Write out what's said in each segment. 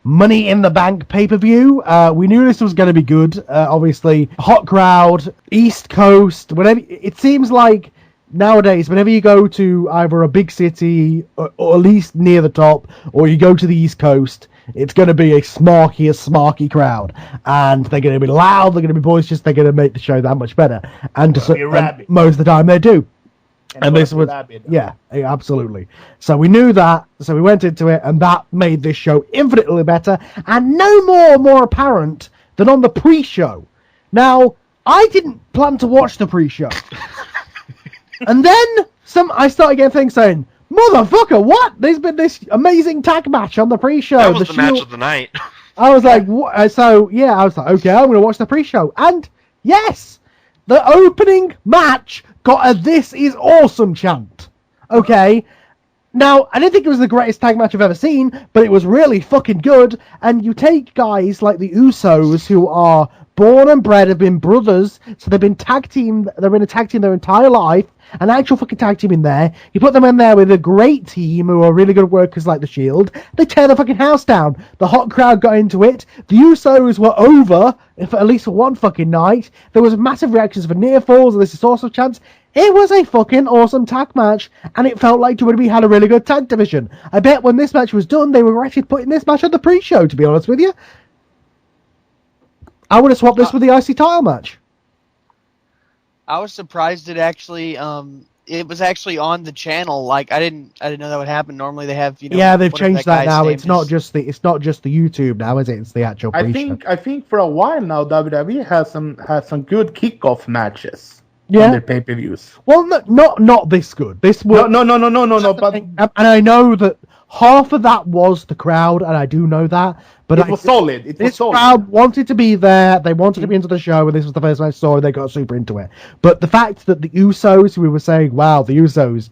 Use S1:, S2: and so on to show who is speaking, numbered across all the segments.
S1: Money in the Bank pay-per-view. We knew this was going to be good. Obviously, hot crowd, East Coast. Whenever it seems like nowadays, whenever you go to either a big city or at least near the top, or you go to the East Coast, it's going to be a smarky crowd, and they're going to be loud. They're going to be boisterous. They're going to make the show that much better. And most of the time, they do. And this was, yeah, absolutely. So we knew that, so we went into it, and that made this show infinitely better, and no more apparent than on the pre-show. Now, I didn't plan to watch the pre-show. And then I started getting things saying, motherfucker, what? There's been this amazing tag match on the pre-show.
S2: That was the match of the night.
S1: I was like, what? So, yeah, I was like, okay, I'm going to watch the pre-show. And, yes, the opening match got a "This is awesome" chant. Okay. Now, I didn't think it was the greatest tag match I've ever seen, but it was really fucking good. And you take guys like the Usos, who are born and bred, have been brothers, so they've been a tag team their entire life, an actual fucking tag team in there. You put them in there with a great team who are really good workers like the Shield. They tear the fucking house down. The hot crowd got into it. The Usos were over, at least for one fucking night. There was massive reactions for near falls and This is awesome chants. It was a fucking awesome tag match, and it felt like WWE had a really good tag division. I bet when this match was done, they were actually putting this match on the pre-show, to be honest with you. I would have swapped this with the IC title match.
S3: I was surprised it actually, it was actually on the channel. Like I didn't know that would happen. Normally they have,
S1: Yeah, they've changed that now. It's not just the YouTube now, is it? It's the actual pre-show.
S4: I think for a while now WWE has some good kickoff matches.
S1: Yeah,
S4: on their pay-per-views.
S1: Well, not this good. This was
S4: no. But
S1: and I know that half of that was the crowd, and I do know that. But
S4: it was solid.
S1: This crowd wanted to be there. They wanted to be into the show, and this was the first match I saw, and they got super into it. But the fact that the Usos, we were saying, wow, the Usos,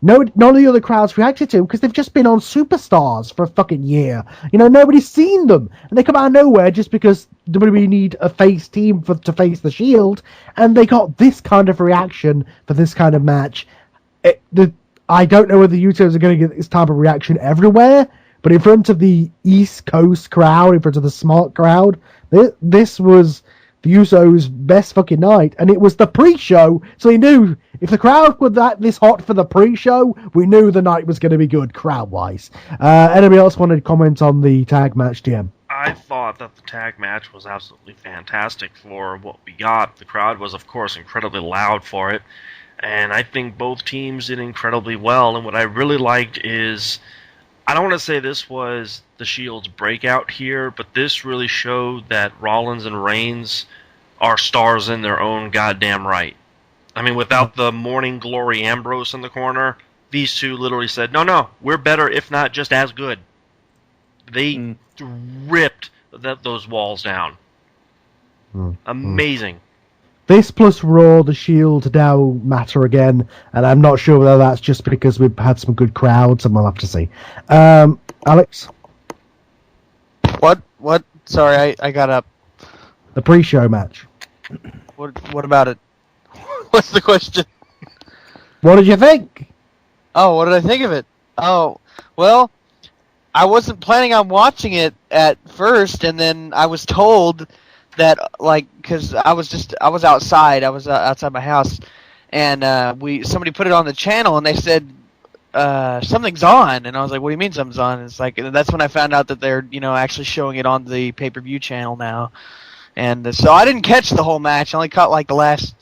S1: none of the other crowds reacted to them because they've just been on Superstars for a fucking year. Nobody's seen them, and they come out of nowhere just because WWE need a face team to face the Shield, and they got this kind of reaction for this kind of match. I don't know whether the Usos are going to get this type of reaction everywhere, but in front of the East Coast crowd, in front of the smart crowd, this was the Usos' best fucking night, and it was the pre-show, so you knew if the crowd was this hot for the pre-show, we knew the night was going to be good crowd-wise. Anybody else want to comment on the tag match, TM?
S2: I thought that the tag match was absolutely fantastic for what we got. The crowd was, of course, incredibly loud for it, and I think both teams did incredibly well, and what I really liked is, I don't want to say this was the Shield's breakout here, but this really showed that Rollins and Reigns are stars in their own goddamn right. I mean, without the Morning Glory Ambrose in the corner, these two literally said, no, we're better, if not just as good. They ripped those walls down. Amazing.
S1: This plus Raw, the Shield now matter again, and I'm not sure whether that's just because we've had some good crowds, and we'll have to see. Alex?
S3: What? Sorry, I got up.
S1: The pre-show match.
S3: What about it? What's the question?
S1: What did you think?
S3: Oh, what did I think of it? Oh, well, I wasn't planning on watching it at first, and then I was told that, because I was outside. I was outside my house, and somebody put it on the channel, and they said something's on, and I was like, "What do you mean something's on?" It's like, and that's when I found out that they're actually showing it on the pay-per-view channel now, and so I didn't catch the whole match. I only caught the last,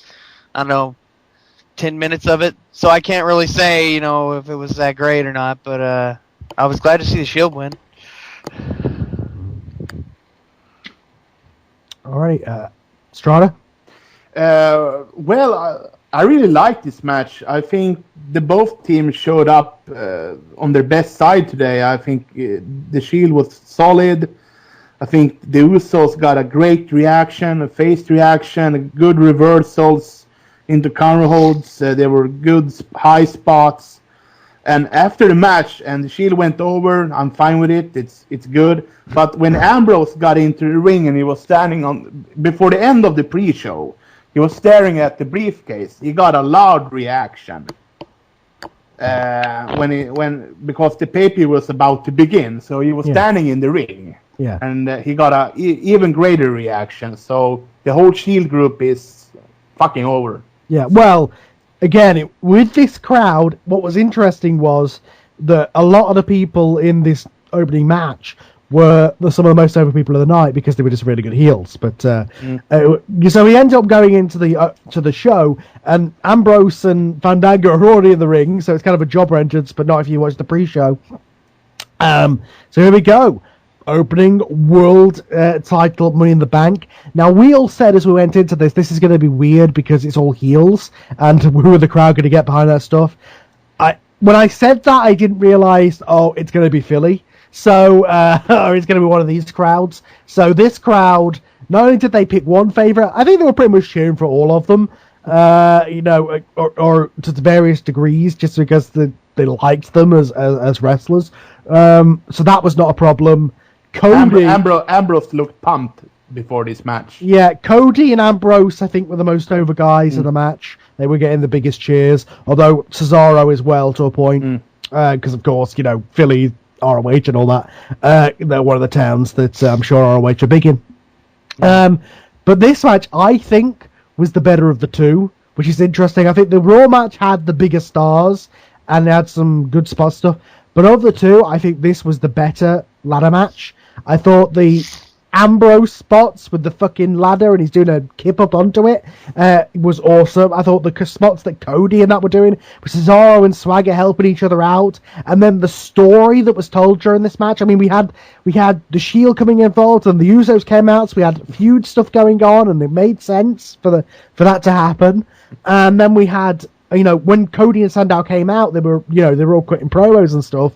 S3: 10 minutes of it, so I can't really say if it was that great or not. But I was glad to see the Shield win.
S1: All right, Strada?
S4: I really liked this match. I think both teams showed up on their best side today. I think the Shield was solid. I think the Usos got a great reaction, a phased reaction, good reversals into counter holds. There were good high spots. And after the match, and the Shield went over, I'm fine with it. It's good. But when Ambrose got into the ring and he was standing before the end of the pre-show, he was staring at the briefcase. He got a loud reaction because the pay-per-view was about to begin. So he was standing in the ring,
S1: Yeah.
S4: And he got a even greater reaction. So the whole Shield group is fucking over.
S1: Yeah, well, again, with this crowd, what was interesting was that a lot of the people in this opening match were some of the most over people of the night because they were just really good heels. But so he ends up going into the to the show, and Ambrose and Fandango are already in the ring, so it's kind of a jobber entrance, but not if you watch the pre-show. So here we go. Opening world title Money in the Bank. Now, we all said as we went into this is going to be weird because it's all heels, and who are the crowd going to get behind that stuff? When I said that, I didn't realise, it's going to be Philly. So, or it's going to be one of these crowds. So this crowd, not only did they pick one favourite, I think they were pretty much cheering for all of them, or to various degrees, just because they liked them as wrestlers. So that was not a problem. Cody,
S4: Ambrose looked pumped before this match.
S1: Yeah, Cody and Ambrose, I think, were the most over guys of the match. They were getting the biggest cheers, although Cesaro as well to a point, because of course, Philly, ROH and all that. They're one of the towns that I'm sure ROH are big in. But this match, I think, was the better of the two, which is interesting. I think the Raw match had the bigger stars and they had some good spot stuff. But of the two, I think this was the better ladder match. I thought the Ambrose spots with the fucking ladder and he's doing a kip up onto it was awesome. I thought the spots that Cody and that were doing with Cesaro and Swagger helping each other out, and then the story that was told during this match. I mean, we had the Shield coming involved and the Usos came out, so we had feud stuff going on, and it made sense for that to happen. And then we had, when Cody and Sandow came out, they were all cutting promos and stuff,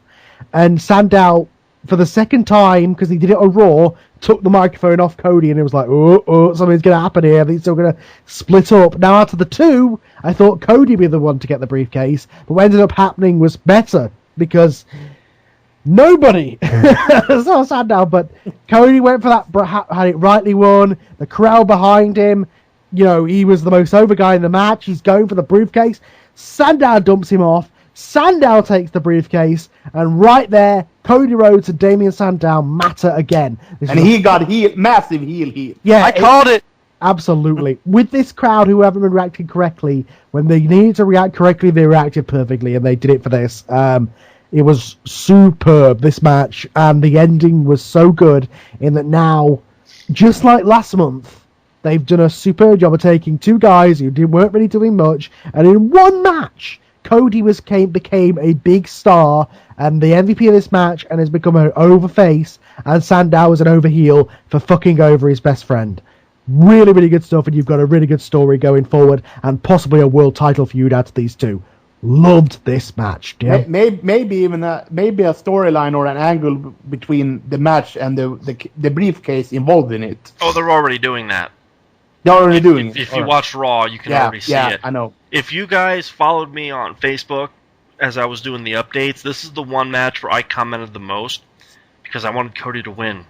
S1: and Sandow, for the second time, because he did it on Raw, took the microphone off Cody, and it was like, something's going to happen here. They're still going to split up. Now, out of the two, I thought Cody would be the one to get the briefcase, but what ended up happening was better, because nobody saw Sandow, but Cody went for that, had it rightly won. The crowd behind him, he was the most over guy in the match. He's going for the briefcase. Sandow dumps him off. Sandow takes the briefcase, and right there, Cody Rhodes and Damien Sandow matter again.
S4: He got massive heel.
S1: Yeah,
S3: I called it.
S1: Absolutely. With this crowd who haven't been reacting correctly, when they needed to react correctly, they reacted perfectly, and they did it for this. It was superb, this match, and the ending was so good in that now, just like last month, they've done a superb job of taking two guys who weren't really doing much, and in one match, Cody became a big star and the MVP of this match, and has become an over face, and Sandow was an over heel for fucking over his best friend. Really, really good stuff, and you've got a really good story going forward, and possibly a world title feud out of these two. Loved this match. Yeah.
S4: Maybe even a storyline or an angle between the match and the briefcase involved in it.
S2: Oh, they're already doing that.
S4: They're already doing it.
S2: If you watch Raw, you can already see it.
S4: I know.
S2: If you guys followed me on Facebook as I was doing the updates, this is the one match where I commented the most because I wanted Cody to win.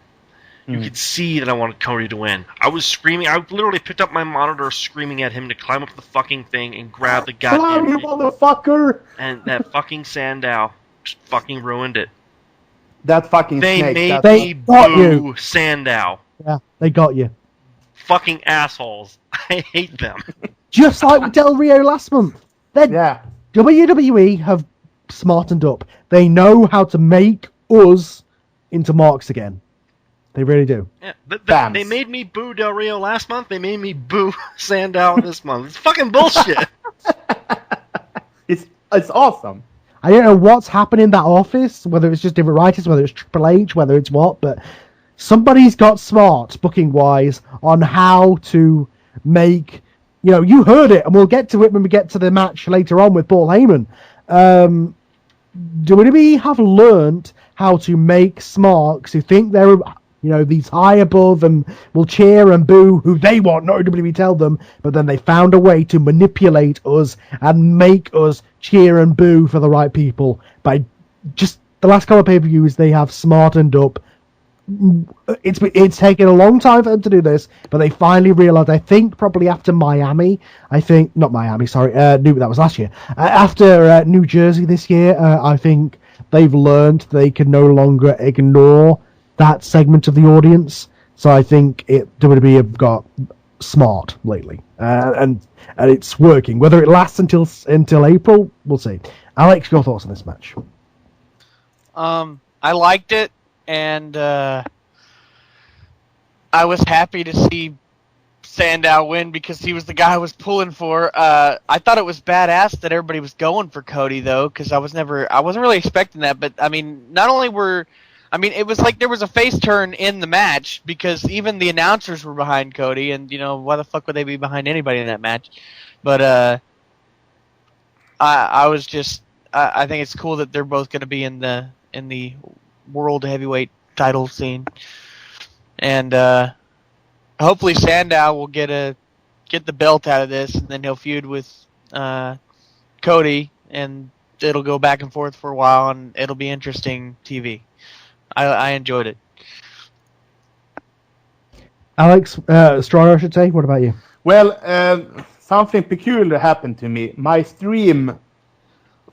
S2: You could see that I wanted Cody to win. I was screaming. I literally picked up my monitor screaming at him to climb up the fucking thing and grab the goddamn
S4: thing. Motherfucker!
S2: And that fucking Sandow just fucking ruined it.
S4: That fucking
S2: snake.
S4: They
S2: made me boo Sandow.
S1: Yeah, they got you.
S2: Fucking assholes. I hate them.
S1: Just like with Del Rio last month. WWE have smartened up. They know how to make us into marks again. They really do.
S2: Yeah, they made me boo Del Rio last month. They made me boo Sandow this month. It's fucking bullshit.
S4: It's awesome.
S1: I don't know what's happening in that office, whether it's just different writers, whether it's Triple H, whether it's what, but somebody's got smart, booking-wise, on how to make... you heard it, and we'll get to it when we get to the match later on with Paul Heyman. WWE have learned how to make smarks who think they're... these high above and will cheer and boo who they want, not WWE tell them, but then they found a way to manipulate us and make us cheer and boo for the right people. By just the last couple of pay-per-views, they have smartened up. It's taken a long time for them to do this, but they finally realized, I think probably after Miami, that was last year. After New Jersey this year, I think they've learned they can no longer ignore that segment of the audience. So I think WWE have got smart lately, and it's working. Whether it lasts until April, we'll see. Alex, your thoughts on this match?
S3: I liked it, and I was happy to see Sandow win because he was the guy I was pulling for. I thought it was badass that everybody was going for Cody though, because I wasn't really expecting that. But I mean, it was like there was a face turn in the match because even the announcers were behind Cody, and why the fuck would they be behind anybody in that match? But I think it's cool that they're both going to be in the world heavyweight title scene, and hopefully Sandow will get the belt out of this, and then he'll feud with Cody, and it'll go back and forth for a while, and it'll be interesting TV. I enjoyed it.
S1: Alex, Strider, I should say. What about you?
S4: Well, something peculiar happened to me. My stream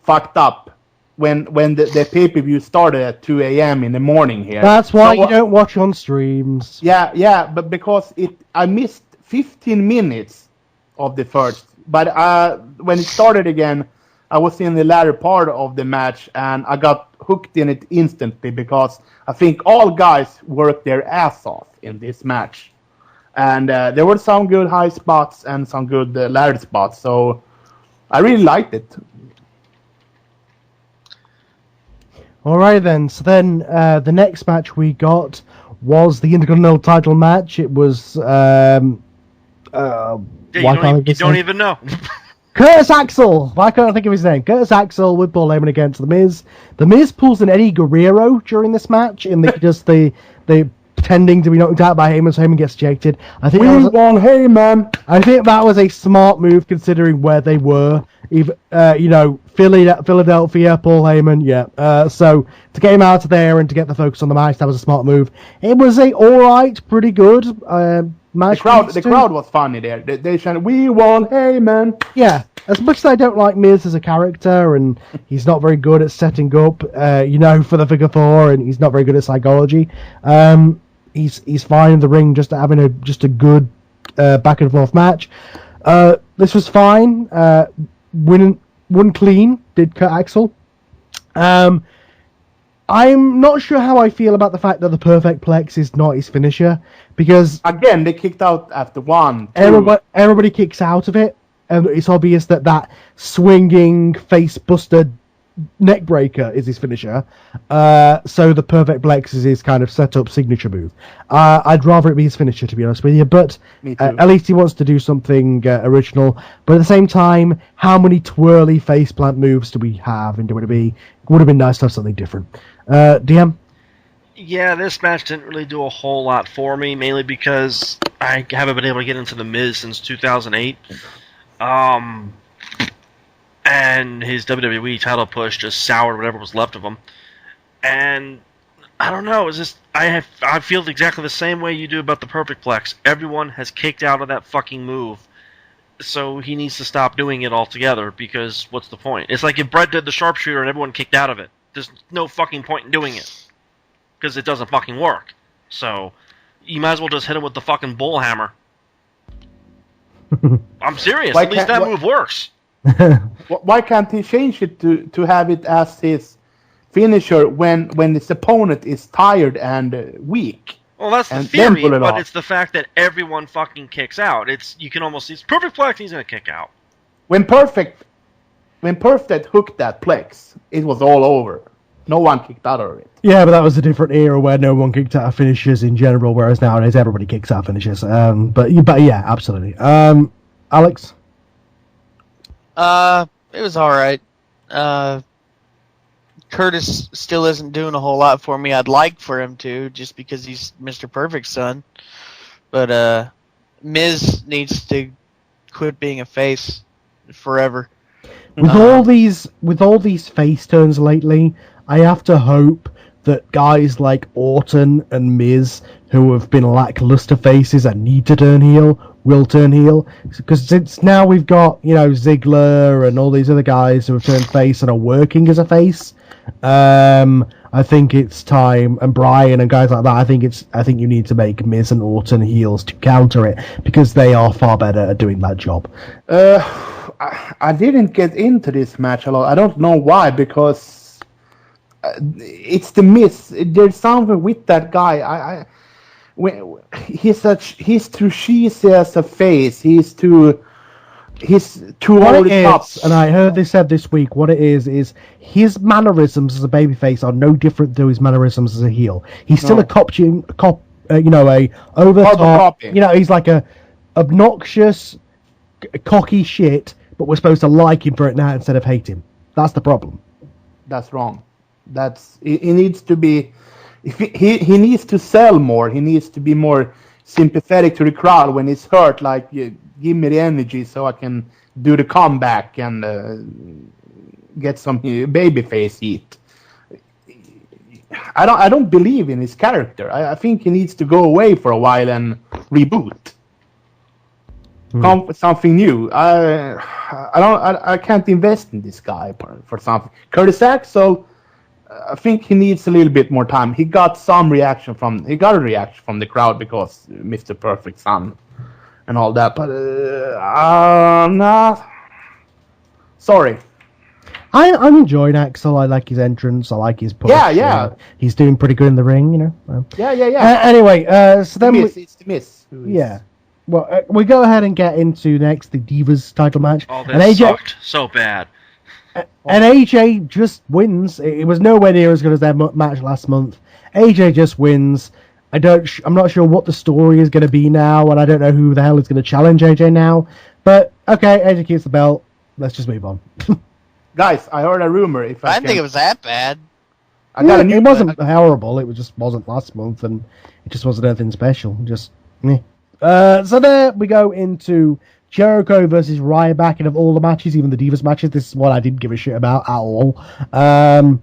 S4: fucked up when the pay-per-view started at 2 a.m. in the morning here.
S1: That's why you don't watch on streams.
S4: Yeah, but because I missed 15 minutes of the first. But when it started again, I was in the latter part of the match, and I got hooked in it instantly because I think all guys worked their ass off in this match. And there were some good high spots and some good ladder spots, so I really liked it.
S1: Alright then, so then the next match we got was the Intercontinental title match. It was...
S2: you don't even know.
S1: Curtis Axel! Why can't I think of his name? Curtis Axel with Paul Heyman against The Miz. The Miz pulls an Eddie Guerrero during this match, in just the pretending to be knocked out by Heyman, so Heyman gets ejected. I think
S4: Heyman!
S1: I think that was a smart move considering where they were. Philadelphia, Paul Heyman, yeah. So to get him out of there and to get the focus on the match, that was a smart move. It was a alright, pretty good match.
S4: The crowd was funny there. They chanted, "We want Heyman!"
S1: Yeah. As much as I don't like Miz as a character, and he's not very good at setting up, for the figure four, and he's not very good at psychology. He's fine in the ring, just having a good back and forth match. This was fine. Won clean, did Kurt Axel. I'm not sure how I feel about the fact that the Perfect Plex is not his finisher, because
S4: again they kicked out after 1.
S1: Everybody kicks out of it, and it's obvious that swinging face buster neck breaker is his finisher. So the Perfect Plex is his kind of setup signature move. I'd rather it be his finisher, to be honest with you, but at least he wants to do something original. But at the same time, how many twirly faceplant moves do we have in WWE? It would have been nice to have something different. DM?
S2: Yeah, this match didn't really do a whole lot for me, mainly because I haven't been able to get into The Miz since 2008. And his WWE title push just soured whatever was left of him. And I don't know, it's just I feel exactly the same way you do about the Perfect Plex. Everyone has kicked out of that fucking move. So he needs to stop doing it altogether, because what's the point? It's like if Brett did the sharpshooter and everyone kicked out of it. There's no fucking point in doing it. Because it doesn't fucking work. So you might as well just hit him with the fucking bull hammer. I'm serious, at least that move works.
S4: Why can't he change it to have it as his finisher when his opponent is tired and weak?
S2: Well, that's the theory, but it's the fact that everyone fucking kicks out. You can almost see it's Perfect Plex, he's gonna kick out.
S4: When Perfect hooked that Plex, it was all over. No one kicked out of it.
S1: Yeah, but that was a different era where no one kicked out of finishes in general, whereas nowadays everybody kicks out of finishes. But yeah, absolutely. Alex?
S3: It was alright. Curtis still isn't doing a whole lot for me. I'd like for him to, just because he's Mr. Perfect's son. But Miz needs to quit being a face forever.
S1: With all these face turns lately, I have to hope that guys like Orton and Miz, who have been lackluster faces and need to turn heel, will turn heel. Because since now we've got, Ziggler and all these other guys who have turned face and are working as a face, I think it's time, and Brian and guys like that, I think you need to make Miz and Orton heels to counter it, because they are far better at doing that job.
S4: I didn't get into this match a lot. I don't know why, because it's the Miz. There's something with that guy. He's too cheesy as a face. He's too over the top.
S1: And I heard they said this week, what it is his mannerisms as a babyface are no different to his mannerisms as a heel. He's still a over the top. He's like a obnoxious, cocky shit, but we're supposed to like him for it now instead of hate him. That's the problem.
S4: That's wrong. He needs to be. He needs to sell more. He needs to be more sympathetic to the crowd when he's hurt. Like, give me the energy so I can do the comeback and get some babyface heat. I don't believe in his character. I think he needs to go away for a while and reboot. Come with something new. I can't invest in this guy for something. Curtis Axel, I think he needs a little bit more time. He got a reaction from the crowd because Mr. Perfect Son and all that. But nah. Sorry.
S1: I'm enjoying Axel. I like his entrance. I like his push.
S4: Yeah.
S1: He's doing pretty good in the ring,
S4: Yeah.
S1: Anyway, so then
S4: it's the Miz.
S1: Yeah. Well, we go ahead and get into next the Divas title match.
S2: Oh, this sucked so bad.
S1: And AJ just wins. It was nowhere near as good as their match last month. AJ just wins. I'm not sure what the story is going to be now, and I don't know who the hell is going to challenge AJ now. But okay, AJ keeps the belt. Let's just move on.
S4: Guys, I heard a rumor.
S3: I didn't think it was that bad.
S1: It wasn't horrible. It just wasn't last month, and it just wasn't anything special. Just meh. So there we go into Jericho versus Ryback, and of all the matches, even the Divas matches, this is what I didn't give a shit about at all. Ryback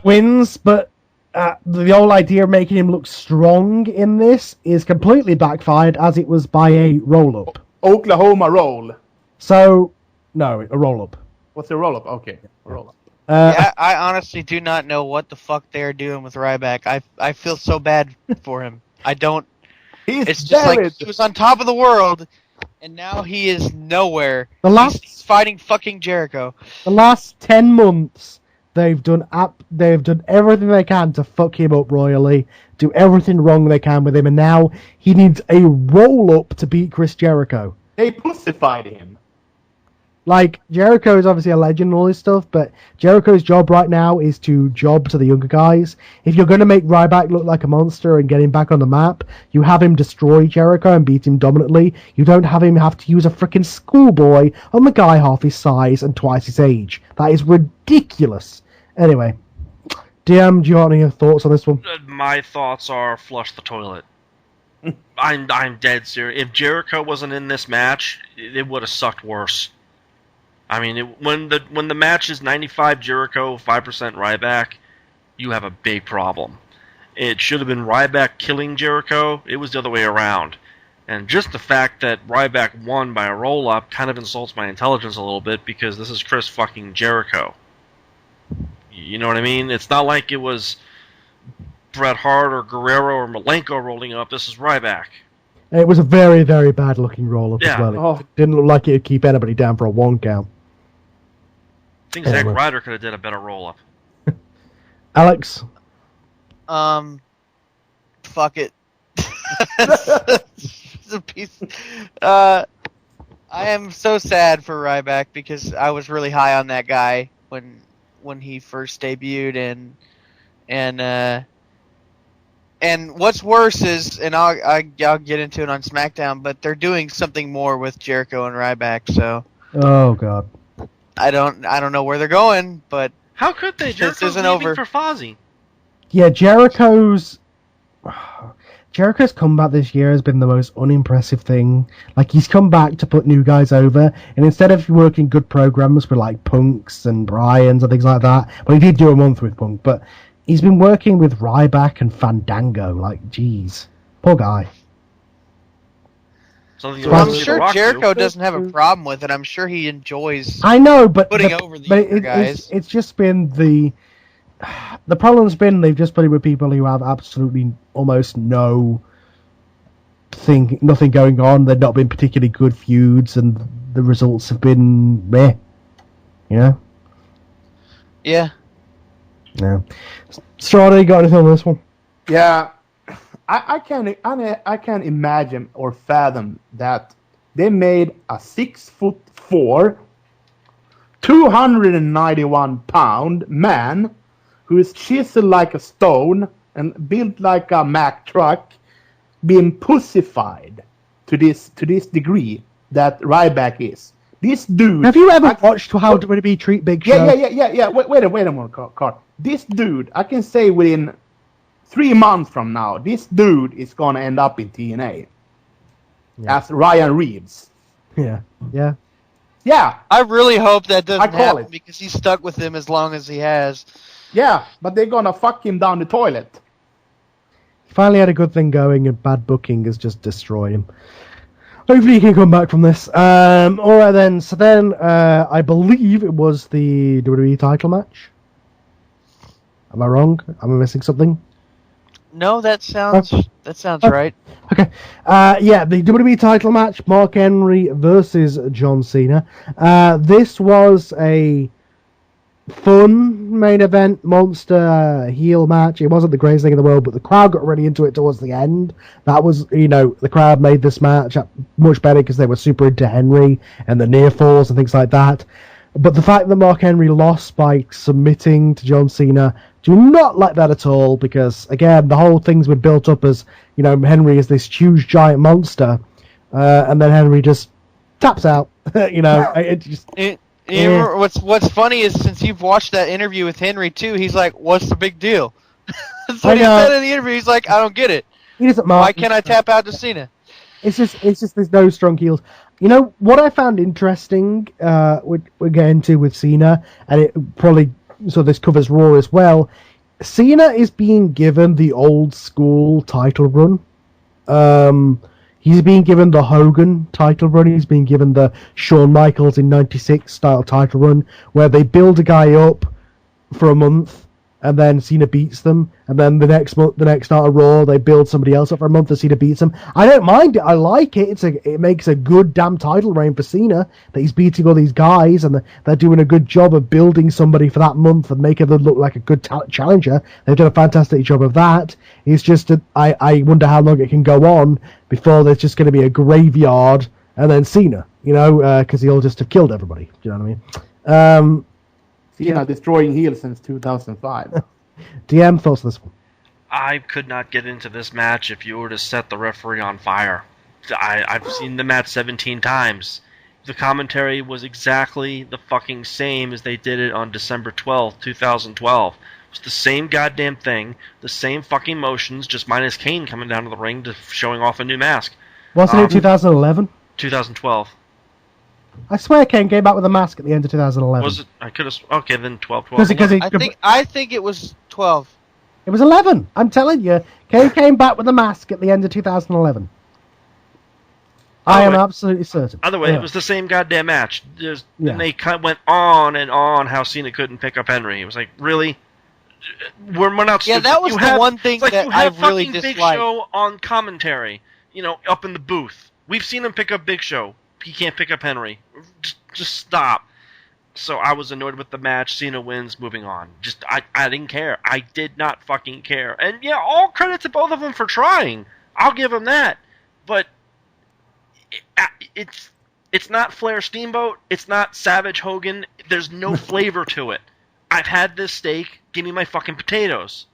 S1: wins, but the whole idea of making him look strong in this is completely backfired, as it was by a roll-up.
S4: Oklahoma roll.
S1: So, no, a roll-up.
S4: What's a roll-up? Okay, a roll-up.
S3: I honestly do not know what the fuck they're doing with Ryback. I feel so bad for him. I don't... It's just like he was on top of the world, and now he is nowhere. He's fighting fucking Jericho.
S1: The last 10 months, they've done everything they can to fuck him up royally, do everything wrong they can with him, and now he needs a roll-up to beat Chris Jericho.
S4: They pussified him.
S1: Like, Jericho is obviously a legend and all this stuff, but Jericho's job right now is to job to the younger guys. If you're going to make Ryback look like a monster and get him back on the map, you have him destroy Jericho and beat him dominantly. You don't have him have to use a freaking schoolboy on the guy half his size and twice his age. That is ridiculous. Anyway, DM, do you have any thoughts on this one?
S2: My thoughts are flush the toilet. I'm dead serious. If Jericho wasn't in this match, it would have sucked worse. I mean, when the match is 95 Jericho, 5% Ryback, you have a big problem. It should have been Ryback killing Jericho. It was the other way around. And just the fact that Ryback won by a roll-up kind of insults my intelligence a little bit, because this is Chris fucking Jericho. You know what I mean? It's not like it was Bret Hart or Guerrero or Malenko rolling up. This is Ryback.
S1: It was a very, very bad looking roll-up as well. It didn't look like it would keep anybody down for a 1 count.
S2: I think Zack Ryder could have did a better roll-up.
S1: Alex?
S3: Fuck it. It's a piece. I am so sad for Ryback, because I was really high on that guy when he first debuted, and what's worse is, and I'll get into it on SmackDown, but they're doing something more with Jericho and Ryback. So,
S1: oh god,
S3: I don't know where they're going, but
S2: how could they? Jericho's leaving over for Fozzy.
S1: Yeah, Jericho's comeback this year has been the most unimpressive thing. Like, he's come back to put new guys over, and instead of working good programs with like Punks and Bryans and things like that, well, he did do a month with Punk, but he's been working with Ryback and Fandango. Like, geez, poor guy.
S2: Something
S3: I'm sure Jericho doesn't have a problem with it. I'm sure he enjoys.
S1: I know, but
S3: putting over the younger guys.
S1: It's just been the problem's been they've just put it with people who have absolutely almost nothing going on. They've not been particularly good feuds, and the results have been meh. You know?
S3: Yeah.
S1: No. Strada, you got anything on this one?
S4: Yeah, I can't imagine or fathom that they made a 6'4", 291-pound man who is chiseled like a stone and built like a Mack truck, being pussified to this degree that Ryback is. This dude.
S1: Have you ever watched how WWE treat Big Show?
S4: Yeah. Wait a minute, Carl. This dude, I can say within 3 months from now, this dude is gonna end up in TNA as Ryan Reeves.
S1: Yeah.
S3: I really hope that doesn't happen
S4: it.
S3: because he's stuck with him as long as he has.
S4: Yeah, but they're gonna fuck him down the toilet.
S1: He finally had a good thing going, and bad booking has just destroyed him. Hopefully he can come back from this. Alright then, so then I believe it was the WWE title match. Am I wrong? Am I missing something?
S3: No, that sounds right.
S1: Okay. The WWE title match, Mark Henry versus John Cena. This was a fun main event, monster heel match. It wasn't the greatest thing in the world, but the crowd got really into it towards the end. That was, the crowd made this match much better because they were super into Henry and the near falls and things like that. But the fact that Mark Henry lost by submitting to John Cena, do not like that at all, because again, the whole thing's been built up as, Henry is this huge giant monster, and then Henry just taps out. It just...
S3: What's funny is, since you've watched that interview with Henry too, he's like, "What's the big deal?" That's what he said in the interview. He's like, "I don't get it.
S1: He doesn't
S3: Why can't I tap out to Cena?"
S1: It's just there's no strong heels. What I found interesting, we'll get into with Cena, and it probably this covers Raw as well. Cena is being given the old school title run. He's being given the Hogan title run. He's being given the Shawn Michaels in '96 style title run, where they build a guy up for a month, and then Cena beats them, and then the next night of Raw, they build somebody else up for a month, and Cena beats them. I don't mind it. I like it. It makes a good damn title reign for Cena, that he's beating all these guys, and they're doing a good job of building somebody for that month and making them look like a good challenger. They've done a fantastic job of that. It's just I wonder how long it can go on before there's just going to be a graveyard, and then Cena, because he'll just have killed everybody. Do you know what I mean?
S4: Cena destroying heel since 2005.
S1: DM, thoughts on this one?
S2: I could not get into this match if you were to set the referee on fire. I've seen the match 17 times. The commentary was exactly the fucking same as they did it on December 12th, 2012. It was the same goddamn thing, the same fucking motions, just minus Kane coming down to the ring to showing off a new mask.
S1: Wasn't it 2011?
S2: 2012.
S1: I swear Kane came back with a mask at the end of 2011.
S2: Was it? I could have... Okay, then 12.
S3: I think it was 12.
S1: It was 11. I'm telling you. Kane came back with a mask at the end of 2011. I am absolutely certain.
S2: Either way, it was the same goddamn match. And they went on and on how Cena couldn't pick up Henry. It was like, really? We're not stupid.
S3: Yeah, that was one thing that I really disliked.
S2: Big Show on commentary, up in the booth. We've seen him pick up Big Show. He can't pick up Henry. Just stop. So I was annoyed with the match. Cena wins, moving on. I didn't care. I did not fucking care. And yeah, all credit to both of them for trying. I'll give them that. But it's not Flair Steamboat. It's not Savage Hogan. There's no flavor to it. I've had this steak. Give me my fucking potatoes.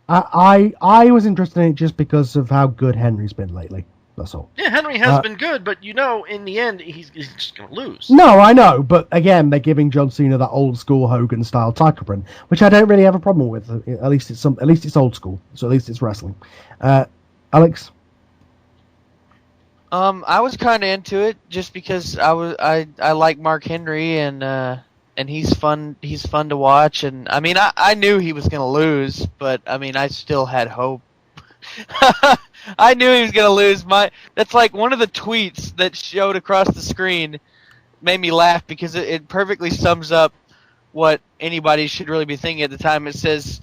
S1: I was interested in it just because of how good Henry's been lately. That's all.
S2: Yeah, Henry has been good, but in the end, he's just going to lose.
S1: No, I know, but again, they're giving John Cena that old school Hogan style title run, which I don't really have a problem with. At least it's old school, so at least it's wrestling. Alex?
S3: I was kind of into it just because I like Mark Henry and and he's fun. He's fun to watch, and I mean, I knew he was gonna lose, but I mean, I still had hope. I knew he was gonna lose. That's like one of the tweets that showed across the screen made me laugh because it perfectly sums up what anybody should really be thinking at the time. It says,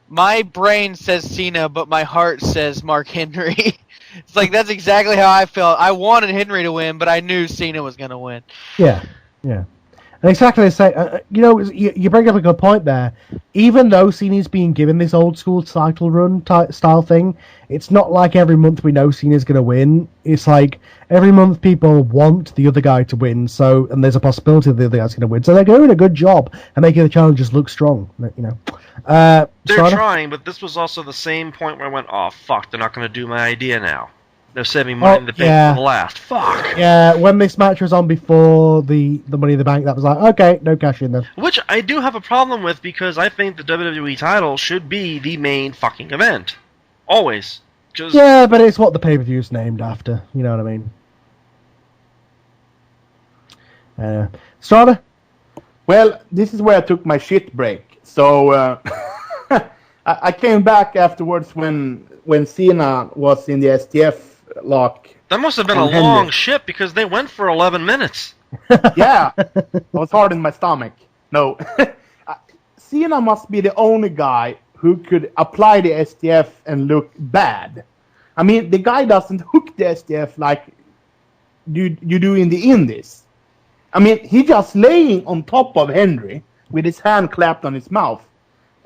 S3: "My brain says Cena, but my heart says Mark Henry." It's like that's exactly how I felt. I wanted Henry to win, but I knew Cena was gonna win.
S1: Yeah. And exactly the same. You bring up a good point there. Even though Cena's being given this old school title run style thing, it's not like every month we know Cena's going to win. It's like every month people want the other guy to win, and there's a possibility that the other guy's going to win. So they're doing a good job and making the challengers look strong.
S2: They're trying, but this was also the same point where I went, "Oh fuck, they're not going to do my idea now." They're saving money in the bank for the last. Fuck.
S1: Yeah, when this match was on before the Money in the Bank, that was like, okay, no cash in then.
S2: Which I do have a problem with because I think the WWE title should be the main fucking event. Always.
S1: Yeah, but it's what the pay-per-view's named after. You know what I mean? Strada?
S4: Well, this is where I took my shit break. So I came back afterwards when Cena was in the STF lock.
S2: That must have been a long shit because they went for 11 minutes.
S4: Yeah, it was hard in my stomach. No, Cena must be the only guy who could apply the STF and look bad. I mean, the guy doesn't hook the STF like you do in the Indies. I mean, he just laying on top of Henry with his hand clapped on his mouth.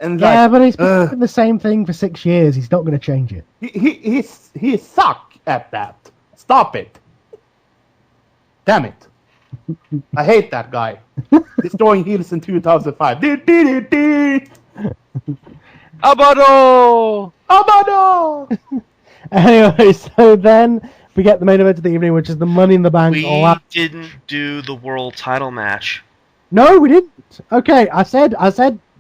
S4: And
S1: but he's been doing the same thing for 6 years. He's not going to change it.
S4: He suck at that. Stop it. Damn it. I hate that guy. Destroying heels in 2005.
S3: Abado!
S1: Anyway, so then we get the main event of the evening, which is the Money in the Bank.
S2: We didn't do the world title match.
S1: No, we didn't. Okay, I said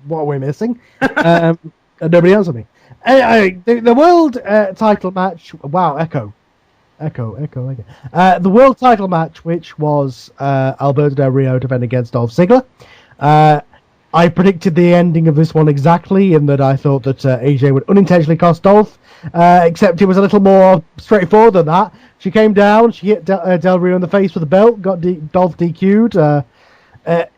S1: what we're missing. And nobody answered me. Anyway, the world title match. Wow, echo. The world title match, which was Alberto Del Rio defending against Dolph Ziggler. I predicted the ending of this one exactly, in that I thought that AJ would unintentionally cost Dolph, except it was a little more straightforward than that. She came down, she hit Del Rio in the face with a belt, got Dolph DQ'd.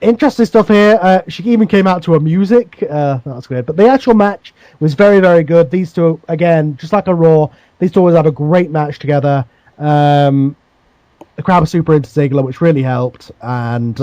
S1: Interesting stuff here. She even came out to her music. That's good. But the actual match was very, very good. These two, again, just like a Raw, these two always have a great match together. The crowd was super into Ziggler, which really helped. And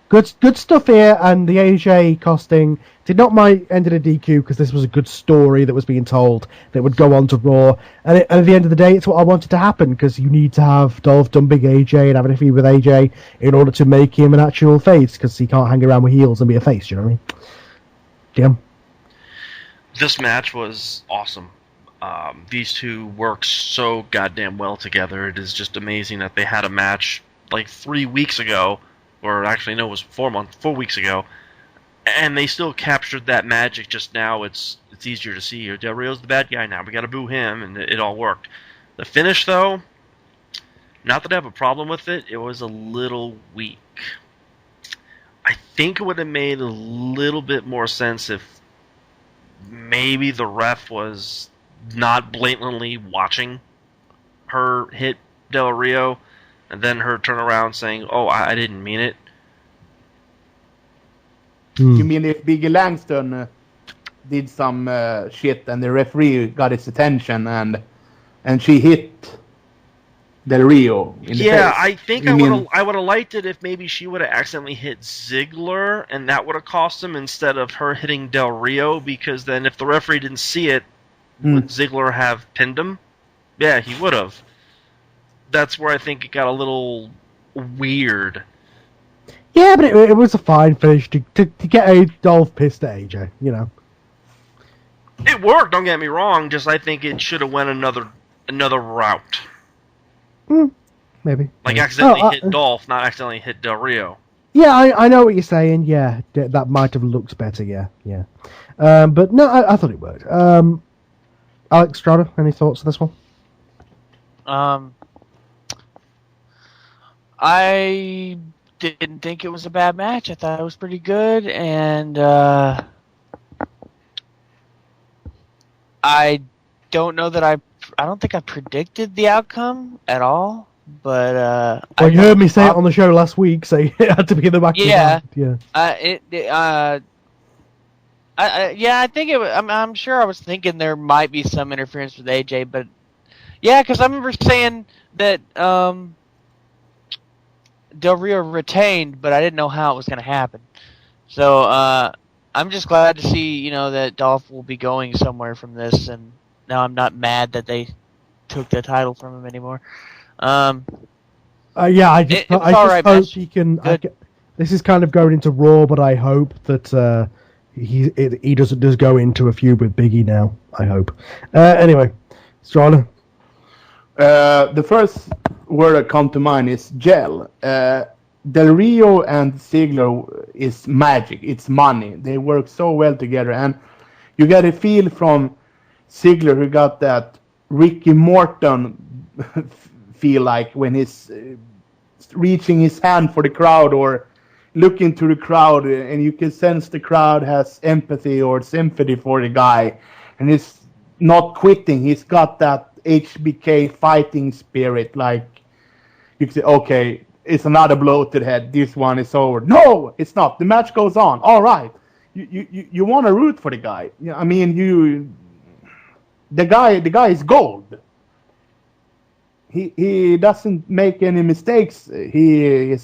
S1: good stuff here. And the AJ costing did not mind ending a DQ because this was a good story that was being told that would go on to Raw. And at the end of the day, it's what I wanted to happen because you need to have Dolph dumping AJ and having a feud with AJ in order to make him an actual face because he can't hang around with heels and be a face, you know what I mean? Damn.
S2: This match was awesome. These two work so goddamn well together. It is just amazing that they had a match like 3 weeks ago, or actually no, it was 4 weeks ago, and they still captured that magic. Just now, it's easier to see. Del Rio's the bad guy now. We got to boo him, and it all worked. The finish, though, not that I have a problem with it. It was a little weak. I think it would have made a little bit more sense if maybe the ref was not blatantly watching her hit Del Rio, and then her turn around saying, "Oh, I didn't mean it."
S4: You mean if Biggie Langston did some shit and the referee got his attention and she hit Del Rio in the face?
S2: I think I would have liked it if maybe she would have accidentally hit Ziggler and that would have cost him instead of her hitting Del Rio, because then if the referee didn't see it, would Ziggler have pinned him? Yeah, he would have. That's where I think it got a little weird.
S1: Yeah, but it was a fine finish to get a Dolph pissed at AJ, you know.
S2: It worked, don't get me wrong, just I think it should have went another route.
S1: Maybe.
S2: Like accidentally hit Dolph, not accidentally hit Del Rio.
S1: Yeah, I know what you're saying, yeah. That might have looked better, yeah. But no, I thought it worked. Alex Strada, any thoughts on this one?
S3: I didn't think it was a bad match. I thought it was pretty good, and I don't know that I don't think I predicted the outcome at all. But
S1: well, you heard me say it on the show last week, so it had to be in the back.
S3: Yeah,
S1: of your mind.
S3: I think it. I'm sure I was thinking there might be some interference with AJ, but yeah, because I remember saying that Del Rio retained, but I didn't know how it was going to happen. So I'm just glad to see that Dolph will be going somewhere from this, and now I'm not mad that they took the title from him anymore.
S1: I just hope he can. This is kind of going into Raw, but I hope that he doesn't go into a feud with Biggie now. I hope. Anyway, Strana.
S4: The first word that come to mind is gel. Del Rio and Ziggler is magic. It's money. They work so well together, and you get a feel from Ziggler who got that Ricky Morton feel like when he's reaching his hand for the crowd or looking to the crowd, and you can sense the crowd has empathy or sympathy for the guy, and he's not quitting. He's got that HBK fighting spirit. Like you can say, okay, it's another blow to the head. This one is over. No, it's not. The match goes on. All right, you want to root for the guy. I mean, the guy is gold. He doesn't make any mistakes. The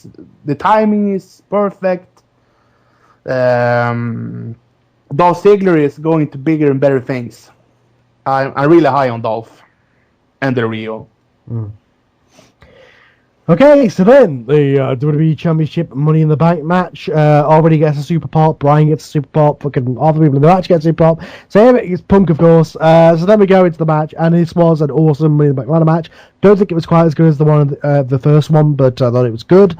S4: timing is perfect. Dolph Ziggler is going to bigger and better things. I'm really high on Dolph and Del Rio.
S1: Okay, so then the WWE Championship Money in the Bank match already gets a super pop. Brian gets a super pop. Fucking all the people in the match get a super pop. So it's Punk, of course. So then we go into the match, and this was an awesome Money in the Bank ladder match. Don't think it was quite as good as the one, the first one, but I thought it was good.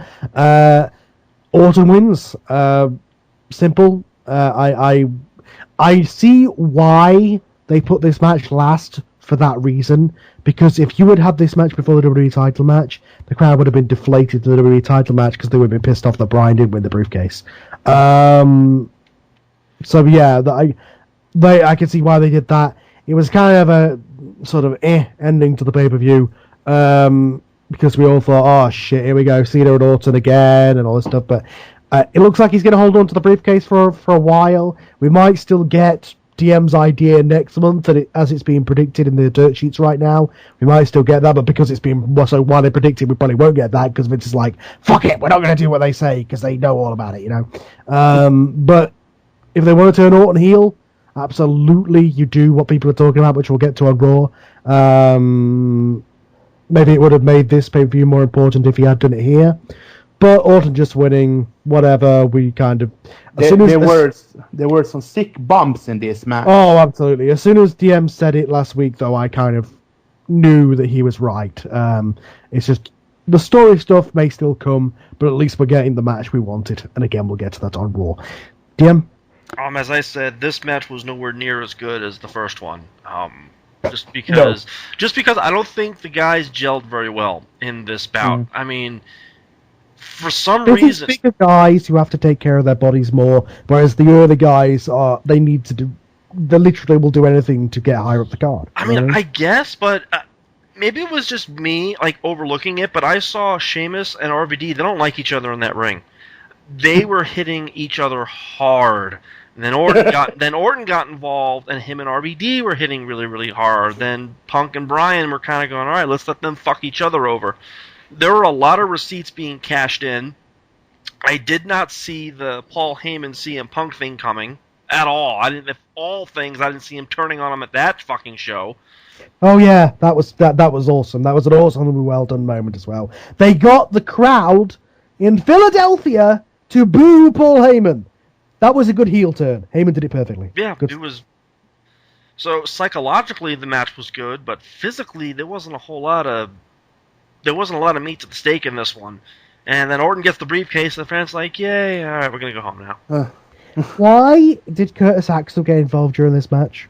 S1: Orton wins. Simple. I see why they put this match last for that reason, because if you had had this match before the WWE title match, the crowd would have been deflated to the WWE title match because they would have been pissed off that Bryan didn't win the briefcase. So yeah, I can see why they did that. It was kind of a sort of ending to the pay-per-view, because we all thought, oh shit, here we go, Cena and Orton again and all this stuff, but it looks like he's going to hold on to the briefcase for a while. We might still get DM's idea next month, and as it's being predicted in the dirt sheets right now, we might still get that, but because it's been so widely predicted, we probably won't get that, because Vince is like, fuck it, we're not going to do what they say, because they know all about it, But if they want to turn Orton heel, absolutely, you do what people are talking about, which we'll get to on Raw. Maybe it would have made this pay-per-view more important if he had done it here. But Orton just winning, whatever, we kind of...
S4: There were some sick bumps in this match.
S1: Oh, absolutely. As soon as DM said it last week, though, I kind of knew that he was right. It's just, the story stuff may still come, but at least we're getting the match we wanted. And again, we'll get to that on Raw. DM?
S2: As I said, this match was nowhere near as good as the first one. Just because I don't think the guys gelled very well in this bout. I mean... For some reason,
S1: bigger guys who have to take care of their bodies more, whereas the other guys they literally will do anything to get higher up the card.
S2: I mean, I guess, but maybe it was just me overlooking it. But I saw Sheamus and RVD; they don't like each other in that ring. They were hitting each other hard. And then Orton got involved, and him and RVD were hitting really, really hard. Then Punk and Bryan were kind of going, all right, let's let them fuck each other over. There were a lot of receipts being cashed in. I did not see the Paul Heyman CM Punk thing coming at all. I didn't see him turning on him at that fucking show.
S1: Oh yeah, that was awesome. That was an awesome, well done moment as well. They got the crowd in Philadelphia to boo Paul Heyman. That was a good heel turn. Heyman did it perfectly.
S2: Yeah,
S1: good.
S2: It was. So psychologically, the match was good, but physically, there wasn't a lot of meat to the steak in this one. And then Orton gets the briefcase, and the fans like, yay, all right, we're going to go home now.
S1: Why did Curtis Axel get involved during this match?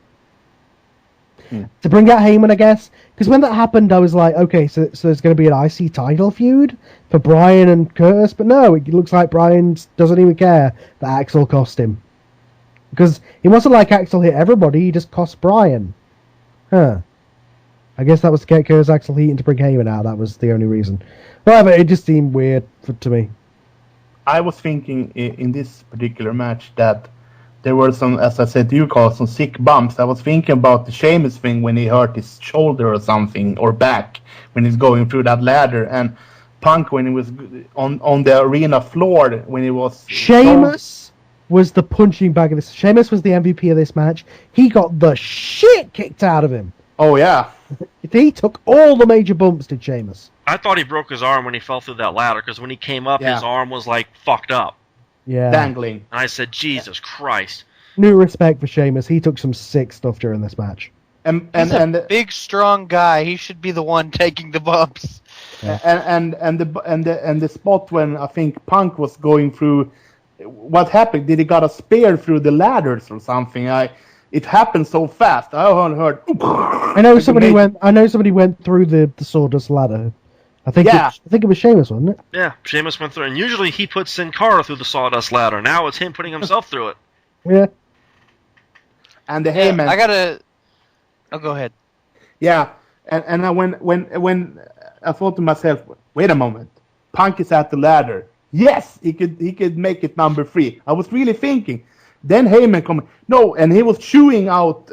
S1: to bring out Heyman, I guess. Because when that happened, I was like, okay, so there's going to be an IC title feud for Bryan and Curtis, but no, it looks like Bryan doesn't even care that Axel cost him. Because it wasn't like Axel hit everybody, he just cost Bryan. Huh. I guess that was to get Curtis Axel Heat and to bring Heyman out, that was the only reason. However, it just seemed weird to me.
S4: I was thinking in this particular match that there were some, as I said to you, Carl, some sick bumps. I was thinking about the Sheamus thing when he hurt his shoulder or something, or back, when he's going through that ladder. And Punk, when he was on the arena floor, when he was...
S1: Sheamus was the punching bag of this. Sheamus was the MVP of this match. He got the shit kicked out of him.
S4: Oh, yeah.
S1: He took all the major bumps, did Sheamus.
S2: I thought he broke his arm when he fell through that ladder, because when he came up, his arm was, like, fucked up.
S1: Yeah.
S4: Dangling.
S2: And I said, Jesus Christ.
S1: New respect for Sheamus. He took some sick stuff during this match.
S3: He's a big, strong guy. He should be the one taking the bumps.
S1: Yeah.
S4: And the spot when I think Punk was going through, what happened? Did he got a spear through the ladders or something? It happened so fast. I heard.
S1: I know somebody went through the sawdust ladder. I think it was Sheamus, wasn't it?
S2: Yeah, Sheamus went through, and usually he puts Sin Cara through the sawdust ladder. Now it's him putting himself through it.
S1: Yeah.
S4: And the Heyman.
S3: Oh, go ahead.
S4: Yeah, and when I thought to myself, wait a moment, Punk is at the ladder. Yes, he could make it number 3. I was really thinking. Then Heyman come. No, and he was chewing out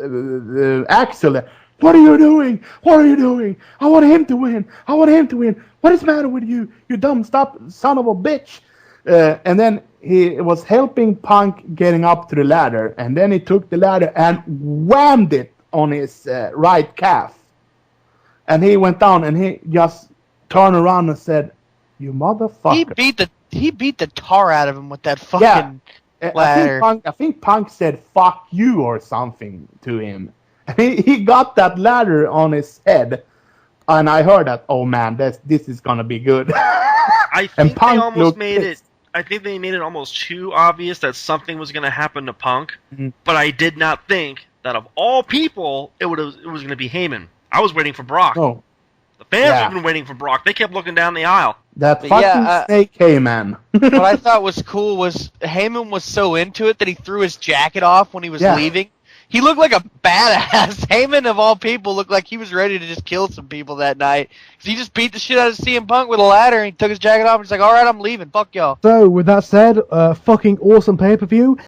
S4: Axel. What are you doing? What are you doing? I want him to win. I want him to win. What is the matter with you? You dumb son of a bitch. And then he was helping Punk getting up to the ladder. And then he took the ladder and whammed it on his right calf. And he went down and he just turned around and said, "You motherfucker."
S3: He beat the tar out of him with that fucking ladder.
S4: I think Punk said "fuck you" or something to him. He got that ladder on his head, and I heard that. Oh man, this is gonna be good.
S2: I think they almost made it. I think they made it almost too obvious that something was going to happen to Punk, but I did not think that of all people it was going to be Heyman. I was waiting for Brock.
S4: Oh.
S2: The fans have been waiting for Brock. They kept looking down the aisle.
S4: That fucking snake Heyman.
S3: What I thought was cool was Heyman was so into it that he threw his jacket off when he was leaving. He looked like a badass. Heyman, of all people, looked like he was ready to just kill some people that night. He just beat the shit out of CM Punk with a ladder, and he took his jacket off, and he's like, all right, I'm leaving. Fuck y'all.
S1: So, with that said, fucking awesome pay-per-view.